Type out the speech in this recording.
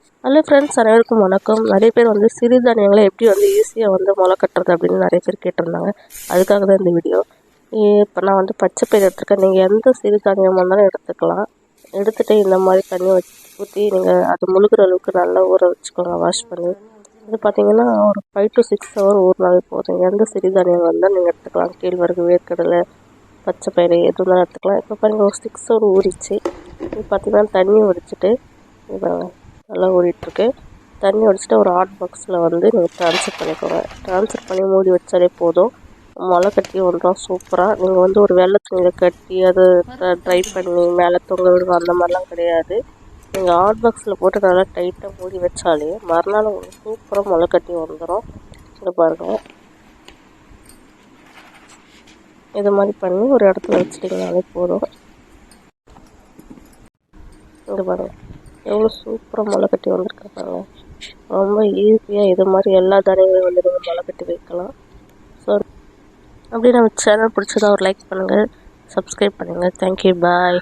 Hello friends, அனைவருக்கும் வணக்கம். நிறைய பேர் சிறுதானியங்களை எப்படி ஈஸியாக முளை கட்டுறது அப்படின்னு நிறைய பேர் கேட்டிருந்தாங்க. அதுக்காக தான் இந்த வீடியோ. இப்போ நான் பச்சை பயிர் எடுத்துருக்கேன். நீங்கள் எந்த சிறுதானியம் வந்தாலும் எடுத்துக்கலாம். எடுத்துகிட்டு இந்த மாதிரி தண்ணி ஊற்றி நீங்கள் அது முழுகிற அளவுக்கு நல்லா ஊற வச்சுக்கோங்க, வாஷ் பண்ணி. இது பார்த்திங்கன்னா ஒரு 5 to 6 hour ஊறினாலே போதும். எந்த சிறுதானியம் வந்தால் நீங்கள் எடுத்துக்கலாம். கேழ்வரகு, வேர்க்கடலை, பச்சை பயிறு எது இருந்தாலும் எடுத்துக்கலாம். இப்போ பாருங்கள், ஒரு 6 hour ஊறிச்சு. இது பார்த்திங்கன்னா தண்ணி வடிச்சிட்டு நல்லா ஊறிட்டுருக்கு. தண்ணி வடிச்சிட்டு ஒரு ஹாட் பாக்ஸில் நீங்கள் ட்ரான்ஸ்ஃபர் பண்ணிக்கோங்க. ட்ரான்ஸ்ஃபர் பண்ணி மூடி வச்சாலே போதும். முளை கட்டி வந்துடும் சூப்பராக. நீங்கள் ஒரு வெள்ளை துணியில் கட்டி அதை ட்ரை பண்ணி மேலே தொங்க விடுவோம், அந்த மாதிரிலாம் கிடையாது. நீங்கள் ஹாட் பாக்ஸில் போட்டு நல்லா டைட்டாக மூடி வச்சாலே மறுநாள் உங்களுக்கு சூப்பராக முளை கட்டி வந்துடும். இங்கே பாருங்கள், இது மாதிரி பண்ணி ஒரு இடத்துல வச்சுட்டிங்கனாலே போதும். இங்கே பாருங்கள், எவ்வளோ சூப்பராக முளை கட்டி வந்திருக்காங்க. ரொம்ப ஈஸியாக இது மாதிரி எல்லா தானியங்களையும் நீங்கள் முளை கட்டி வைக்கலாம். ஸோ அப்படி நம்ம சேனல் பிடிச்சதா ஒரு லைக் பண்ணுங்கள், சப்ஸ்கிரைப் பண்ணுங்கள். தேங்க்யூ, பாய்.